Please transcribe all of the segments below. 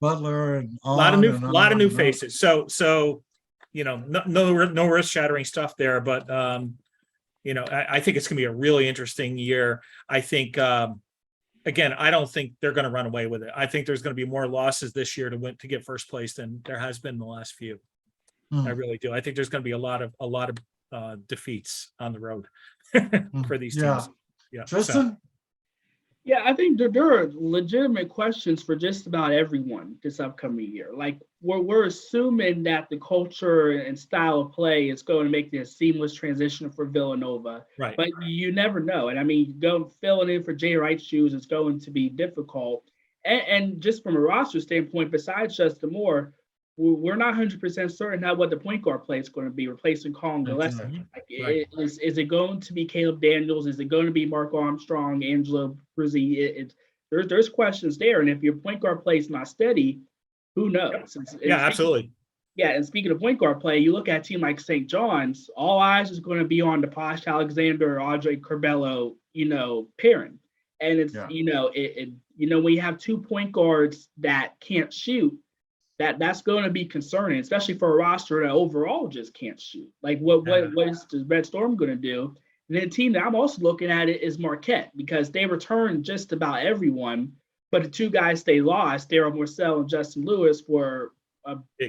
Butler and A lot of on new, and lot of on new and on. faces. So, no earth shattering stuff there, but I think it's going to be a really interesting year. I think, again, I don't think they're going to run away with it. I think there's going to be more losses this year to get first place than there has been in the last few. I really do. I think there's going to be a lot of defeats on the road for these teams. Yeah. Tristan? Yeah, I think there are legitimate questions for just about everyone this upcoming year. Like we're assuming that the culture and style of play is going to make this seamless transition for Villanova. Right. But you never know. And I mean, filling in for Jay Wright's shoes is going to be difficult. And just from a roster standpoint, besides Justin Moore, we're not 100% certain how what the point guard play is going to be replacing Colin Gillespie. Right. Is it going to be Caleb Daniels? Is it going to be Mark Armstrong, Angelo Brizzi? There's questions there. And if your point guard play is not steady, who knows? Absolutely. Yeah, and speaking of point guard play, you look at a team like St. John's, all eyes is going to be on the Posh Alexander or Audrey Corbello, pairing. And it's, when you have 2 point guards that can't shoot, that's going to be concerning, especially for a roster that overall just can't shoot. Like what is the Red Storm going to do? And then the team that I'm also looking at it is Marquette, because they returned just about everyone, but the 2 guys they lost, Daryl Morcell and Justin Lewis, were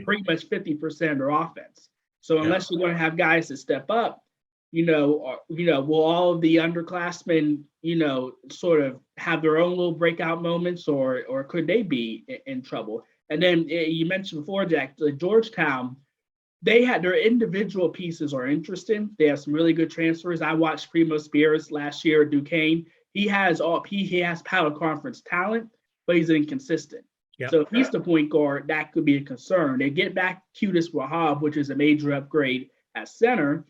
pretty much 50% of their offense. So unless you're going to have guys that step up, will all of the underclassmen, sort of have their own little breakout moments, or could they be in trouble? And then you mentioned before, Jack, Georgetown, they had their individual pieces are interesting. They have some really good transfers. I watched Primo Spears last year at Duquesne. He has Power Conference talent, but he's inconsistent. Yep. So if he's the point guard, that could be a concern. They get back Qudus Wahab, which is a major upgrade at center.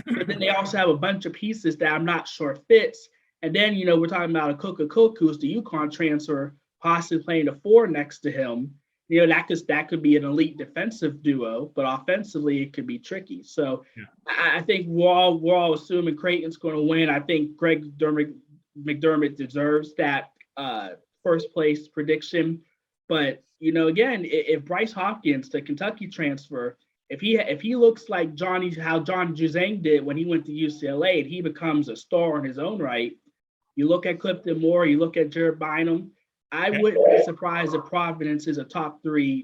But then they also have a bunch of pieces that I'm not sure fits. And then, we're talking about a Cook, who's the UConn transfer, possibly playing a 4 next to him. That could be an elite defensive duo, but offensively it could be tricky. So I think we're all assuming Creighton's going to win. I think Greg McDermott deserves that first place prediction. But again, if Bryce Hopkins, the Kentucky transfer, if he looks like how John Juzang did when he went to UCLA, and he becomes a star in his own right. You look at Clifton Moore, you look at Jared Bynum. I wouldn't be surprised if Providence is a top 2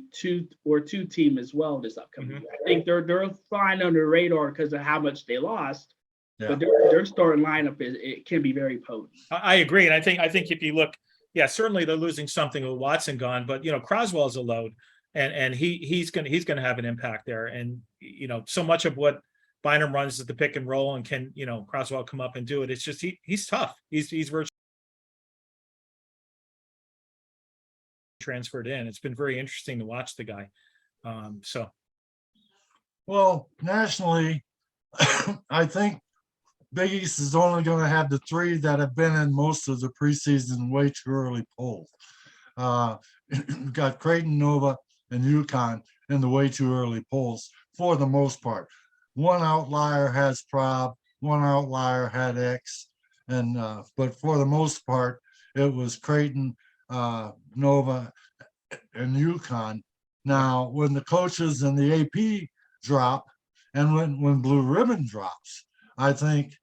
team as well this upcoming year. I think they're flying under the radar because of how much they lost, but their starting lineup it can be very potent. I agree, and I think if you look, certainly they're losing something with Watson gone, but Croswell's a load, and he's gonna have an impact there, and so much of what Bynum runs is the pick and roll, and can Croswell come up and do it? It's just he's tough. He's virtually transferred in. It's been very interesting to watch the guy. Well, nationally, I think Biig East is only going to have the 3 that have been in most of the preseason way too early polls. We've got Creighton, Nova, and UConn in the way too early polls for the most part. One outlier has Prob, one outlier had X, and but for the most part, it was Creighton, Nova, and UConn. Now, when the coaches and the AP drop, and when Blue Ribbon drops, I think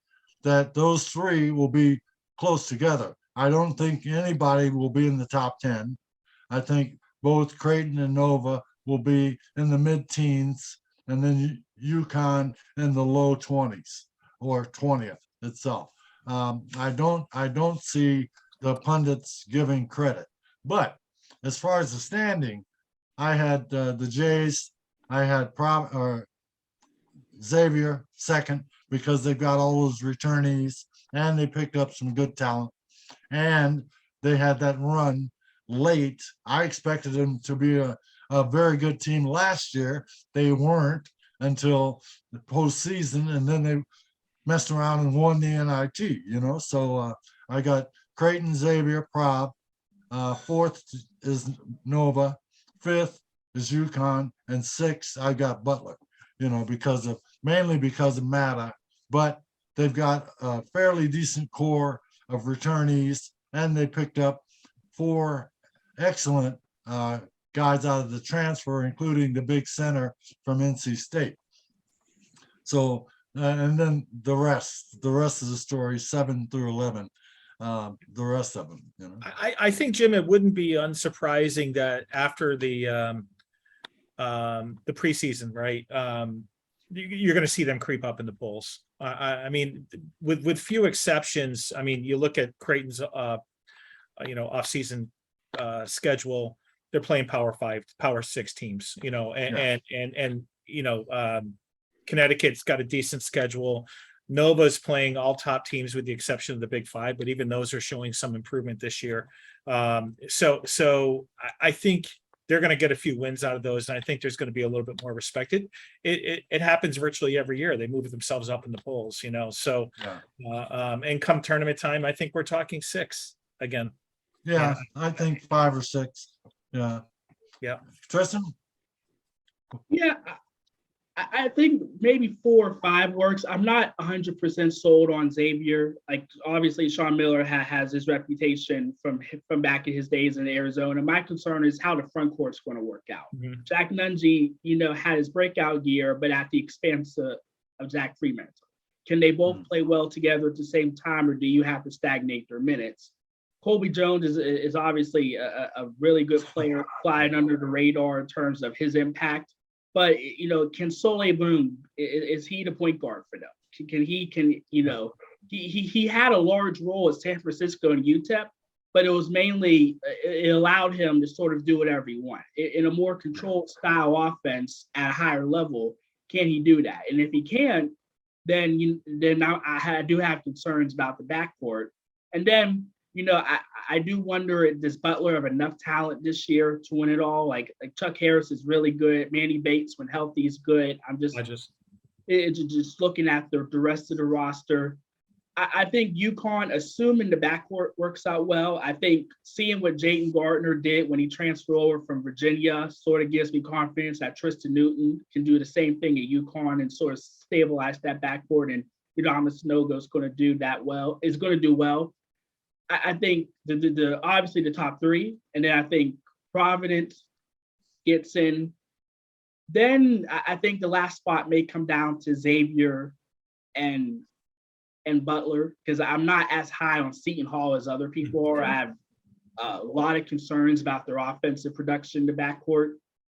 that those 3 will be close together. I don't think anybody will be in the top 10. I think both Creighton and Nova will be in the mid-teens, and then UConn in the low 20s or 20th itself. I don't see the pundits giving credit. But as far as the standing, I had the Jays, I had Xavier second, because they've got all those returnees and they picked up some good talent, and they had that run late. I expected them to be a very good team last year. They weren't until the postseason, and then they messed around and won the NIT, So I got Creighton, Xavier, Prob. 4th is Nova, 5th is UConn, and 6th I got Butler, mainly because of Mata, but they've got a fairly decent core of returnees, and they picked up 4 excellent guys out of the transfer, including the big center from NC State. So, and then the rest of the story, 7 through 11, the rest of them, you know. I think, Jim, it wouldn't be unsurprising that after the preseason, right? You're going to see them creep up in the polls. I mean, with few exceptions. I mean, you look at Creighton's, off-season schedule. They're playing Power 5, Power 6 teams. And Connecticut's got a decent schedule. Nova's playing all top teams with the exception of the Big Five, but even those are showing some improvement this year. So I think they're going to get a few wins out of those, and I think there's going to be a little bit more respect. It happens virtually every year. They move themselves up in the polls, So, and come tournament time, I think we're talking 6 again. Yeah, I think 5 or 6. Yeah. Tristan? Yeah, I think maybe 4 or 5 works. I'm not 100% sold on Xavier. Like, obviously, Sean Miller has his reputation from back in his days in Arizona. My concern is how the front court's going to work out. Mm-hmm. Jack Nungy, had his breakout year, but at the expense of Zach Freeman. Can they both play well together at the same time, or do you have to stagnate their minutes? Colby Jones is obviously a really good player, flying under the radar in terms of his impact. But, can Soleil Boone, is he the point guard for them? He had a large role at San Francisco and UTEP, but it was mainly, it allowed him to sort of do whatever he wanted. In a more controlled style offense at a higher level, can he do that? And if he can, then I do have concerns about the backcourt. And then, I do wonder, does Butler have enough talent this year to win it all? Like Chuck Harris is really good. Manny Bates, when healthy, is good. It's just looking at the rest of the roster. I think UConn, assuming the backcourt works out well, I think seeing what Jayden Gardner did when he transferred over from Virginia sort of gives me confidence that Tristan Newton can do the same thing at UConn and sort of stabilize that backcourt. And Adamas Nogo is going to do well. I think the obviously the top 3, and then I think Providence gets in. Then I think the last spot may come down to Xavier and Butler, because I'm not as high on Seton Hall as other people are. I have a lot of concerns about their offensive production in the backcourt,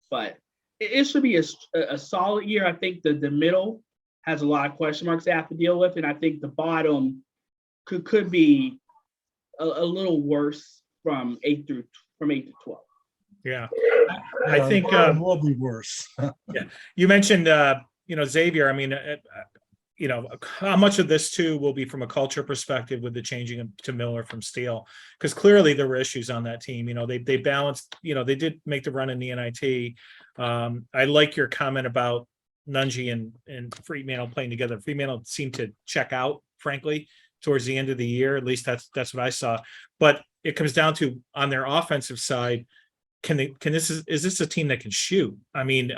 but it should be a solid year. I think the middle has a lot of question marks they have to deal with, and I think the bottom could be a little worse from 8 to 12. Yeah, I think will be worse. Yeah, you mentioned Xavier. I mean, how much of this too will be from a culture perspective with the changing to Miller from Steele, because clearly there were issues on that team. They balanced. They did make the run in the NIT. I like your comment about Nungy and Freeman playing together. Freeman seemed to check out, frankly, towards the end of the year. At least that's what I saw. But it comes down to, on their offensive side, is this a team that can shoot? I mean,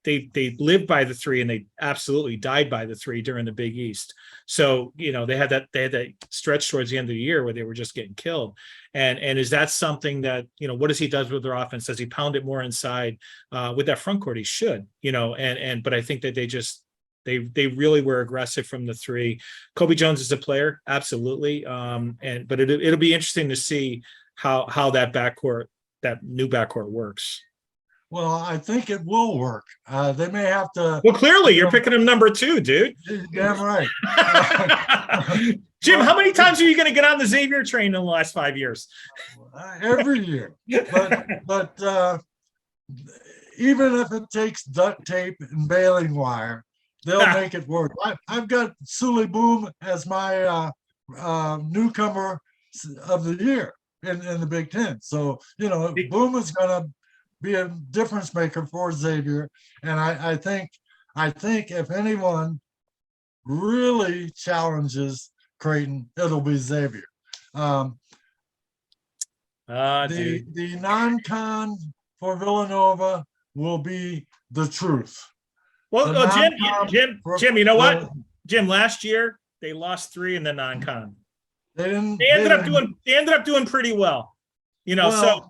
they lived by the 3 and they absolutely died by the 3 during the Biig East. So, they had that stretch towards the end of the year where they were just getting killed. And is that something that, what does he does with their offense? Does he pound it more inside with that front court? He should, but I think that they really were aggressive from the 3. Kobe Jones is a player, absolutely. But it'll be interesting to see how that new backcourt works. Well, I think it will work. They may have to. Well, clearly you're picking him number 2, dude. Damn right. Jim, how many times are you going to get on the Xavier train in the last 5 years? Every year. But even if it takes duct tape and baling wire, they'll make it work. I've got Sully Boom as my newcomer of the year in the Big Ten. So, Boom is going to be a difference maker for Xavier. And I think if anyone really challenges Creighton, it'll be Xavier. The non-con for Villanova will be the truth. Well, Jim, you know what? Jim, last year they lost 3 in the non-con. They ended up doing pretty well. So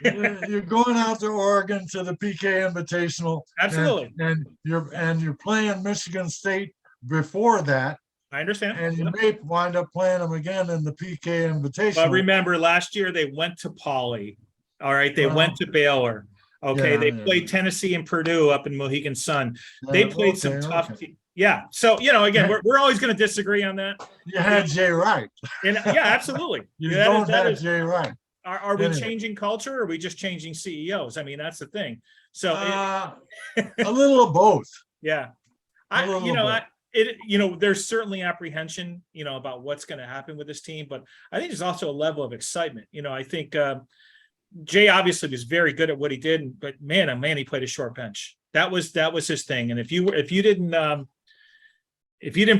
You're going out to Oregon to the PK Invitational. Absolutely. And you're playing Michigan State before that, I understand. and you Yep. may wind up playing them again in the PK Invitational. But remember, last year they went to Poly. All right, they went to Baylor. Okay, they played Tennessee and Purdue up in Mohegan Sun. They played some tough. Yeah, so again, we're always going to disagree on that. You had Jay Wright. And yeah, absolutely. You Yeah, don't have Jay Wright. Are we changing culture, or are we just changing CEOs? I mean, that's the thing. So a little of both. Yeah, there's certainly apprehension, about what's going to happen with this team, but I think there's also a level of excitement. I think Jay obviously was very good at what he did, but man, oh man, he played a short bench. That was his thing. And if you didn't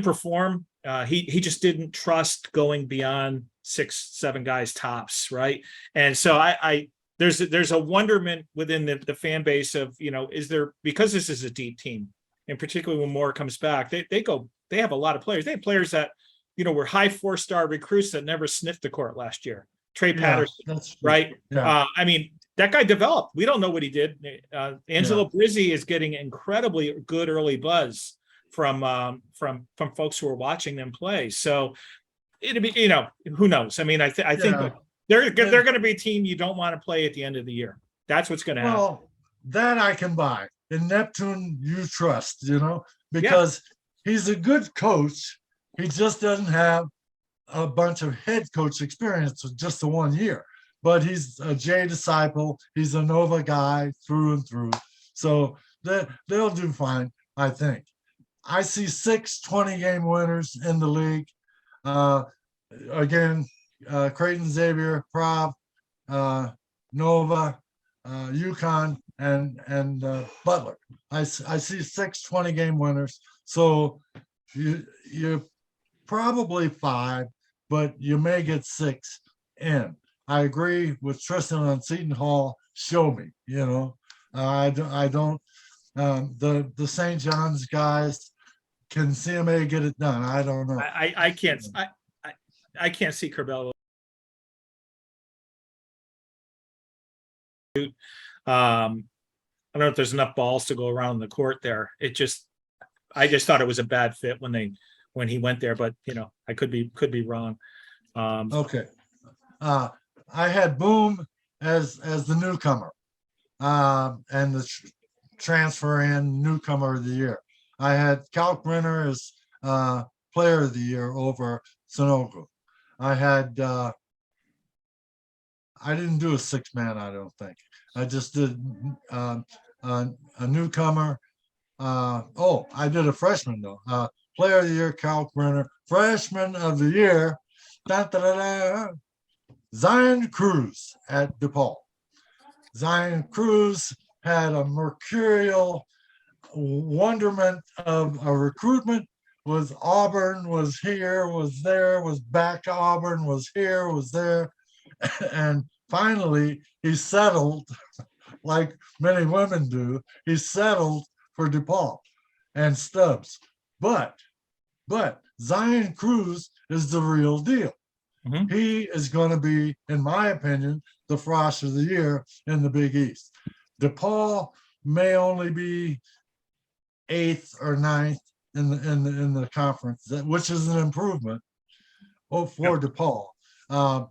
perform, he just didn't trust going beyond 6-7 guys tops, right? And so there's a wonderment within the fan base of, is there, because this is a deep team, and particularly when Moore comes back, they have a lot of players. They have players that, were high 4-star recruits that never sniffed the court last year. Trey Patterson, right? Yeah. I mean, that guy developed. We don't know what he did. Angelo Brizzi is getting incredibly good early buzz from folks who are watching them play. So it'd be, who knows? I mean, I think they're going to be a team you don't want to play at the end of the year. That's what's going to happen. Well, that I can buy. In Neptune, you trust, because he's a good coach. He just doesn't have a bunch of head coach experience with just the 1 year. But he's a Jay disciple. He's a Nova guy through and through. So they'll do fine, I think. I see 6 20-game winners in the league. Again, Creighton, Xavier, Prov, Nova, UConn, and Butler. I see 6 20-game winners. So you probably 5, but you may get 6 in. I agree with Tristan on Seton Hall. Show me, I don't. The St. John's guys, can CMA get it done? I don't know. I can't. I can't see Curbelo. I don't know if there's enough balls to go around the court there. I just thought it was a bad fit when he went there, but I could be wrong. Okay. I had Boom as the newcomer, and the transfer in newcomer of the year. I had Kalkbrenner as player of the year over Sunogo. I had I didn't do a 6-man, I don't think. I just did a newcomer. I did a freshman though. Player of the year, Kalkbrenner. Freshman of the year, Zion Cruz at DePaul. Zion Cruz had a mercurial wonderment of a recruitment. Was Auburn, was here, was there, was back to Auburn, was here, was there. And finally, he settled, like many women do, he settled for DePaul and Stubbs. But Zion Cruz is the real deal. Mm-hmm. He is going to be, in my opinion, the Frost of the year in the Biig East. DePaul may only be 8th or 9th in the conference, which is an improvement for DePaul.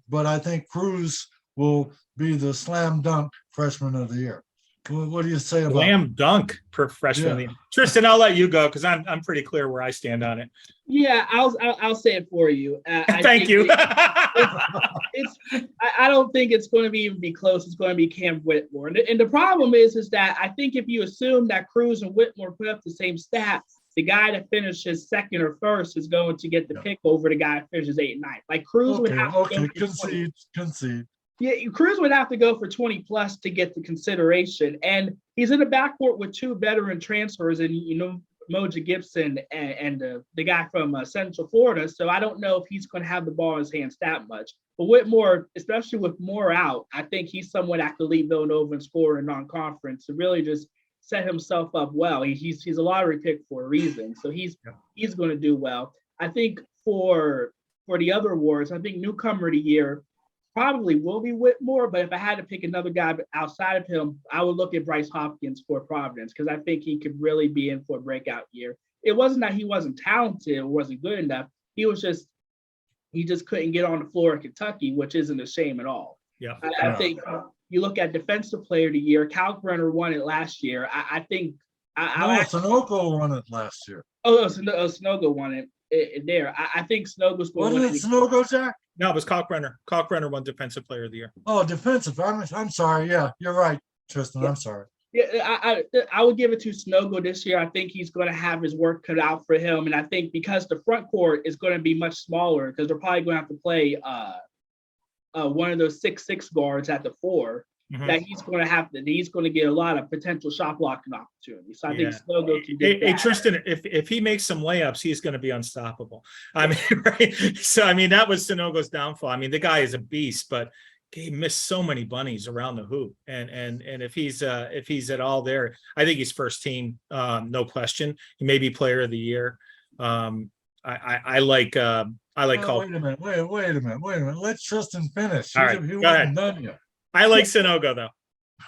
But I think Cruz will be the slam dunk freshman of the year. What do you say about slam dunk per freshman of the year? Tristan, I'll let you go because I'm pretty clear where I stand on it. Yeah, I'll say it for you. Thank you. I don't think it's going to even be close. It's going to be Cam Whitmore. And the problem is that I think if you assume that Cruz and Whitmore put up the same stats, the guy that finishes second or first is going to get the pick over the guy that finishes 8 and 9. Like Cruz would have to concede. Yeah, Cruz would have to go for 20 plus to get the consideration. And he's in the backcourt with 2 veteran transfers and Moja Gibson and the guy from Central Florida. So I don't know if he's going to have the ball in his hands that much. But Whitmore, especially with Moore out, I think he's someone that could lead Villanova and score in non-conference to really just set himself up well. He's a lottery pick for a reason. So he's going to do well. I think for the other awards, I think newcomer of the year, probably will be Whitmore, but if I had to pick another guy outside of him, I would look at Bryce Hopkins for Providence because I think he could really be in for a breakout year. It wasn't that he wasn't talented or wasn't good enough. He just couldn't get on the floor at Kentucky, which isn't a shame at all. Yeah. I think you look at Defensive Player of the Year, Kalkbrenner won it last year. I think Sunoco won it last year. Snogo won it there. I think Snogo's going to win it. Snogo, Jack? No, it was Kalkbrenner. Kalkbrenner won Defensive Player of the Year. Oh, defensive. I'm sorry. Yeah, you're right, Tristan. I'm sorry. Yeah, I would give it to Snogo this year. I think he's going to have his work cut out for him, and I think because the front court is going to be much smaller, because they're probably going to have to play one of those 6'6" guards at the 4. That he's going to get a lot of potential shot blocking opportunities. So I think Snogo can get that. Tristan, if he makes some layups, he's going to be unstoppable. I mean, right? So I mean, that was Sunogo's downfall. I mean, the guy is a beast, but he missed so many bunnies around the hoop. And if he's at all there, I think he's first team, no question. He may be Player of the Year. I like Wait a minute. Let Tristan finish. All right, He go wasn't ahead. done yet. I like Sunogo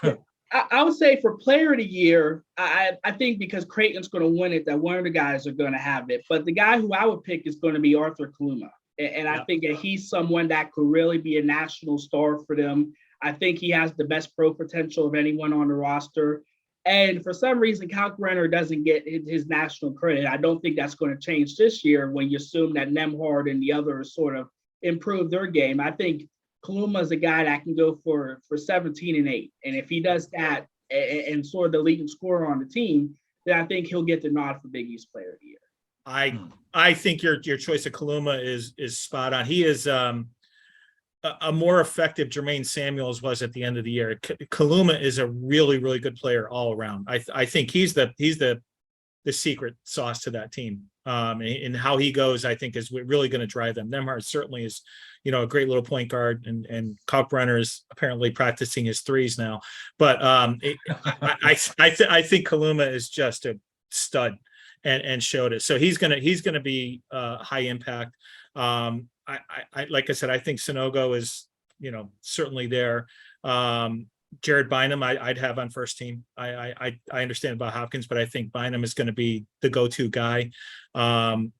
though. I would say for Player of the Year, I think because Creighton's going to win it, that one of the guys are going to have it. But the guy who I would pick is going to be Arthur Kaluma. And I think that he's someone that could really be a national star for them. I think he has the best pro potential of anyone on the roster. And for some reason, Kalkbrenner doesn't get his national credit. I don't think that's going to change this year when you assume that Nembhard and the others sort of improve their game. I think Kaluma is a guy that can go for 17 and 8. And if he does that and sort of the leading scorer on the team, then I think he'll get the nod for Biig East Player of the Year. I think your choice of Kaluma is spot on. He is a more effective Jermaine Samuels was at the end of the year. Kaluma is a really, really good player all around. I think he's the secret sauce to that team. And how he goes, I think, is really going to drive them. Nembhard certainly is, a great little point guard, and Kalkbrenner is apparently practicing his threes now. But I think Kaluma is just a stud. And showed it. So he's gonna be high impact. I like I said, I think Sunogo is certainly there. Jared Bynum, I'd have on first team. I understand about Hopkins, but I think Bynum is going to be the go-to guy. From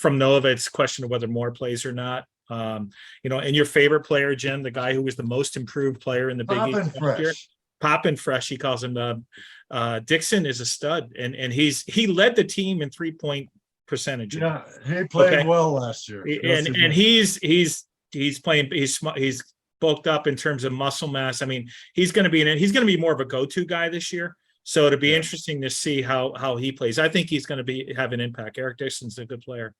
Nova, it's a question of whether Moore plays or not. And your favorite player, Jim, the guy who was the most improved player in the Big East last year. Poppin' fresh, he calls him. Dixon is a stud, and he led the team in 3-point percentage. Yeah, he played well last year. And he's playing. He's bulked up in terms of muscle mass. I mean, he's going to be more of a go-to guy this year. So it'll be interesting to see how he plays. I think he's going to have an impact. Eric Dixon's a good player.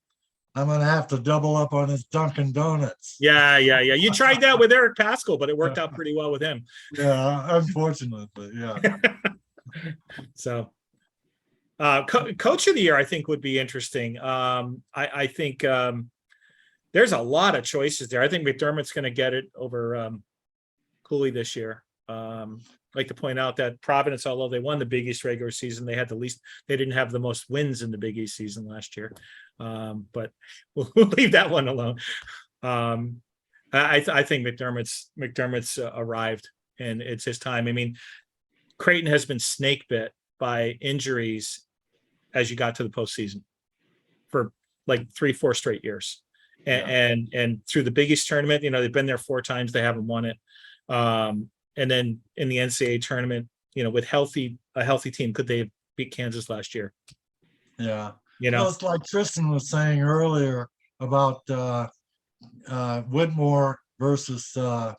I'm going to have to double up on his Dunkin' Donuts. Yeah. You tried that with Eric Pascal, but it worked out pretty well with him. Yeah, unfortunately, yeah. So, Coach of the Year, I think, would be interesting. I think there's a lot of choices there. I think McDermott's going to get it over Cooley this year. I'd like to point out that Providence, although they won the Big East regular season, they didn't have the most wins in the Big East season last year. But we'll leave that one alone. I think McDermott's arrived, and it's his time. I mean, Creighton has been snake bit by injuries as you got to the postseason for like 3-4 straight years. And through the Big East tournament, they've been there 4 times, they haven't won it. And then in the NCAA tournament, with a healthy team, could they have beat Kansas last year? Yeah. It's like Tristan was saying earlier about Whitmore versus who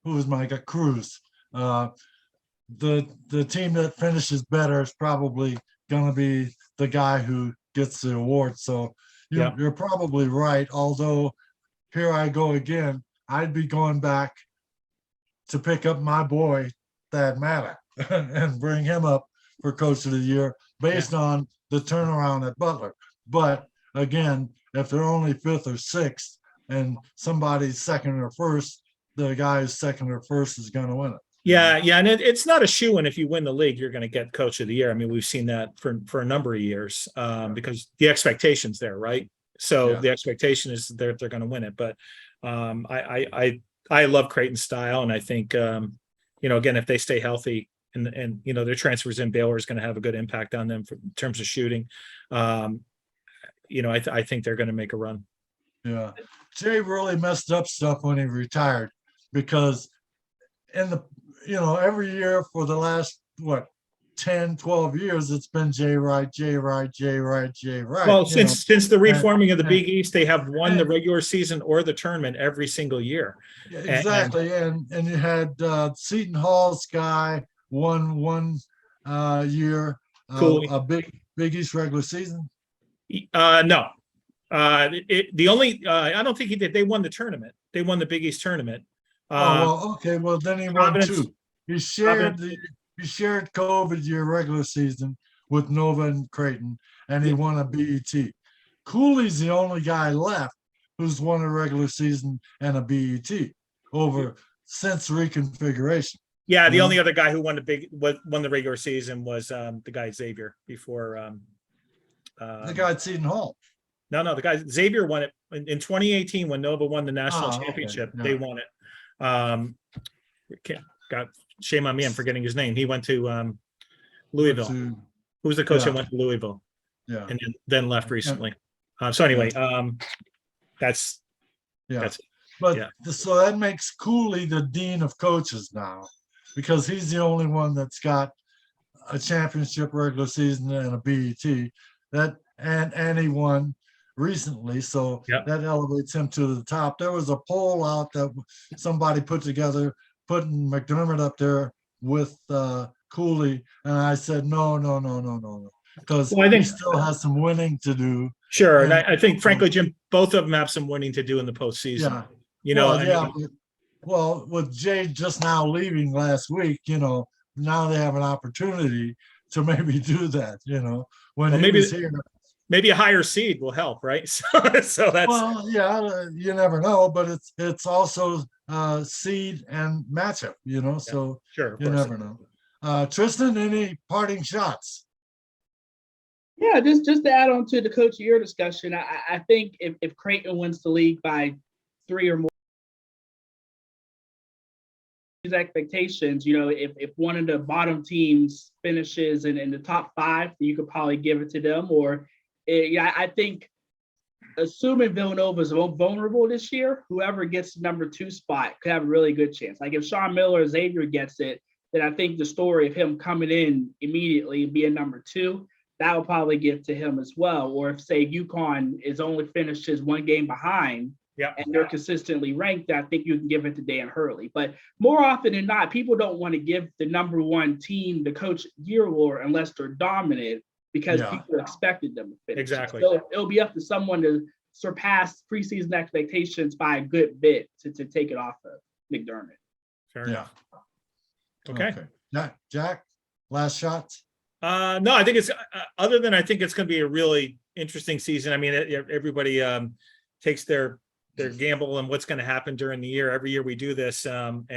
was Cruz. The team that finishes better is probably going to be the guy who gets the award. So you're probably right. Although here I go again, I'd be going back to pick up my boy Thad Matta and bring him up for Coach of the Year based on the turnaround at Butler. But again, if they're only 5th or 6th and somebody's 2nd or 1st, the guy who's 2nd or 1st is going to win it. Yeah, and it's not a shoo-in if you win the league, you're going to get Coach of the Year. I mean, we've seen that for a number of years because the expectation's there, right? So the expectation is they're going to win it. But I love Creighton's style, and I think again, if they stay healthy and their transfers in, Baylor is going to have a good impact on them in terms of shooting. I think they're going to make a run. Yeah, Jay really messed up stuff when he retired, because in the every year for the last 10, 12 years, it's been Jay Wright, Jay Wright, Jay Wright, Jay Wright. Well, since the reforming of the and- Biig East, they have won the regular season or the tournament every single year. Exactly, and you had Seton Hall's guy won one year Cooley. a Big East regular season. No. The only I don't think he did. They won the tournament. They won the Biig East tournament. Okay. Well, then he won Providence- 2. He shared COVID year regular season with Nova and Creighton, and he won a BET. Cooley's the only guy left who's won a regular season and a BET since reconfiguration. Yeah, the only other guy who won the regular season was the guy Xavier before. The guy at Seton Hall. No, the guy Xavier won it in 2018 when Nova won the national championship. Okay. Yeah. They won it. Shame on me, I'm forgetting his name. He went to Louisville. Who was the coach that went to Louisville? Yeah, and then left recently. So anyway, that's But so that makes Cooley the dean of coaches now, because he's the only one that's got a championship regular season and a BET. And he won recently, so that elevates him to the top. There was a poll out that somebody put together, putting McDermott up there with Cooley, and I said no, because he still has some winning to do. Sure, and I think, frankly, Jim, both of them have some winning to do in the postseason. Well, with Jay just now leaving last week, now they have an opportunity to maybe do that. When he was here. Maybe a higher seed will help, right? So that's you never know, but it's also seed and matchup, so sure, you never know. Tristan, any parting shots? Yeah, just to add on to the coach of year discussion, I think if Creighton wins the league by 3 or more expectations, if one of the bottom teams finishes in the top 5, you could probably give it to them. Or I think, assuming Villanova is vulnerable this year, whoever gets the number 2 spot could have a really good chance. Like if Sean Miller or Xavier gets it, then I think the story of him coming in immediately and being number 2, that will probably give to him as well. Or if, say, UConn is only finished his 1 game behind, and they're consistently ranked, I think you can give it to Dan Hurley. But more often than not, people don't want to give the number 1 team the coach year award unless they're dominant, because people expected them to finish. Exactly. So it'll be up to someone to surpass preseason expectations by a good bit to take it off of McDermott. Fair enough. Okay. Jack, last shots? No, I think it's other than I think it's going to be a really interesting season. I mean, everybody takes their gamble on what's going to happen during the year. Every year we do this, and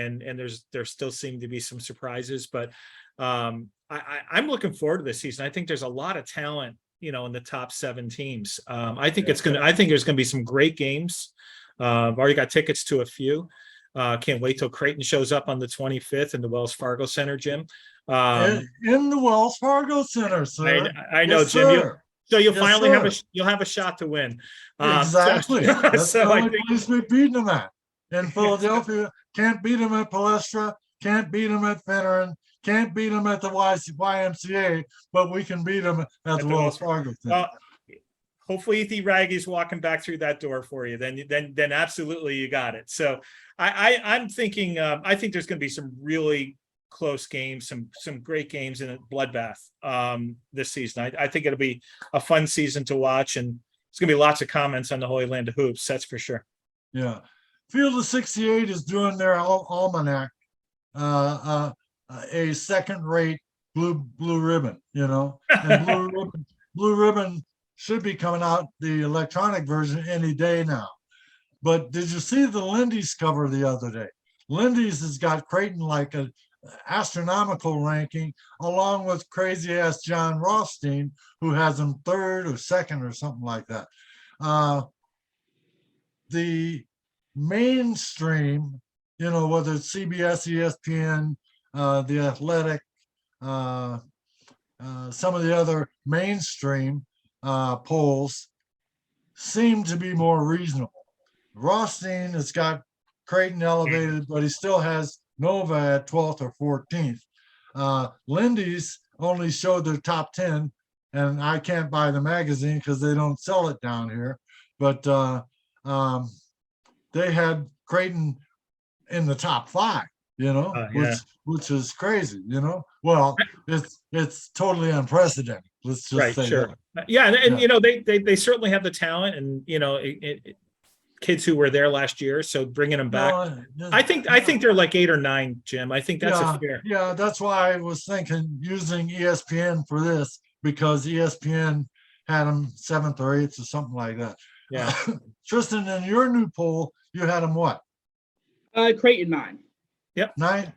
there still seem to be some surprises, but I'm looking forward to this season. I think there's a lot of talent, in the top 7 teams. I think there's going to be some great games. I've already got tickets to a few. Can't wait till Creighton shows up on the 25th in the Wells Fargo Center, Jim. In the Wells Fargo Center, sir. I know, yes, Jim. You'll yes, finally sir. you'll have a shot to win. Exactly. That's so the I only think, place we beat them at. In Philadelphia, can't beat them at Palestra, can't beat them at Finneran, can't beat them at the YMCA, but we can beat them at the Wells Fargo Center. Hopefully Ethan Raggy's walking back through that door for you. Then absolutely you got it. So I'm thinking I think there's going to be some really close games, some great games in a bloodbath this season. I think it'll be a fun season to watch, and it's going to be lots of comments on the Holyland of hoops. That's for sure. Yeah, Field of 68 is doing their almanac, a second-rate blue ribbon. And blue ribbon should be coming out, the electronic version, any day now. But did you see the Lindy's cover the other day? Lindy's has got Creighton like an astronomical ranking, along with crazy ass John Rothstein, who has them 3rd or 2nd or something like that. The mainstream you know, whether it's CBS, ESPN, The Athletic, some of the other mainstream polls seem to be more reasonable. Rothstein has got Creighton elevated, but he still has Nova at 12th or 14th. Lindy's only showed their top 10, and I can't buy the magazine because they don't sell it down here. But they had Creighton in the top 5, you know, Yeah. which is crazy, you know. Well, it's totally unprecedented. Let's just say sure. that. Yeah, and Yeah. you know, they certainly have the talent, and you know, kids who were there last year, so bringing them back. No, I think they're like 8 or 9, Jim. I think that's a fair. Yeah, that's why I was thinking using ESPN for this, because ESPN had them 7th or 8th or something like that. Yeah. Tristan, in your new poll, you had them what? Creighton 9. 9?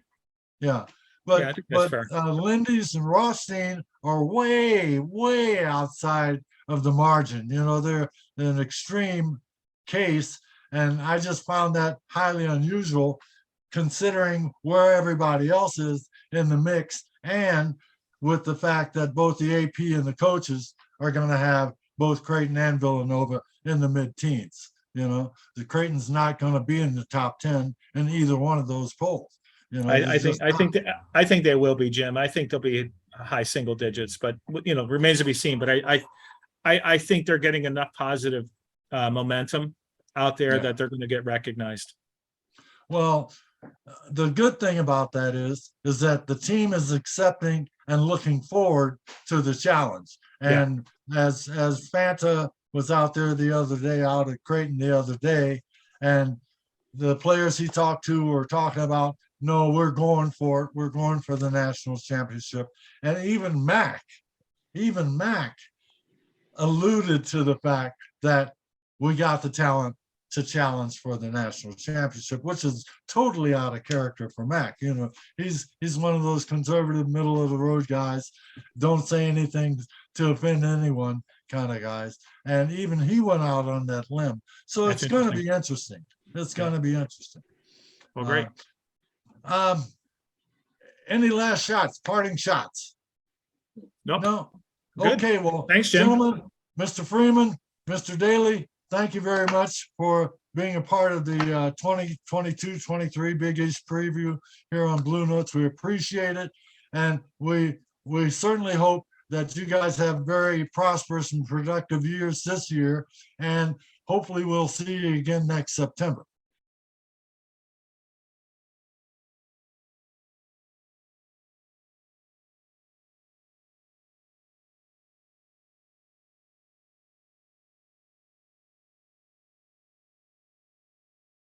Yeah. Yeah, I think that's fair. Lindy's and Rothstein are way, way outside of the margin. You know, they're an extreme case, and I just found that highly unusual considering where everybody else is in the mix, and with the fact that both the AP and the coaches are going to have both Creighton and Villanova in the mid-teens. You know, the Creighton's not going to be in the top 10 in either one of those polls. You know, I think they will be, Jim. I think they'll be high single digits, but you know, remains to be seen. But I think they're getting enough positive momentum out there that they're going to get recognized. Well, the good thing about that is that the team is accepting and looking forward to the challenge. And as Fanta was out there the other day, out at Creighton the other day, and the players he talked to were talking about, no, we're going for it. We're going for the national championship. And even Mac alluded to the fact that we got the talent to challenge for the national championship, which is totally out of character for Mac. You know, he's one of those conservative, middle of the road guys, don't say anything to offend anyone kind of guys. And even he went out on that limb. So it's going to be interesting. It's going to be interesting. Well, great. Any last shots, parting shots? Nope. No. Good. Okay. Well, Thanks, Jim. Gentlemen, Mr. Freeman, Mr. Daly, thank you very much for being a part of the 2022-23 Biig East preview here on Bluenotes. We appreciate it. And we certainly hope that you guys have very prosperous and productive years this year. And hopefully we'll see you again next September.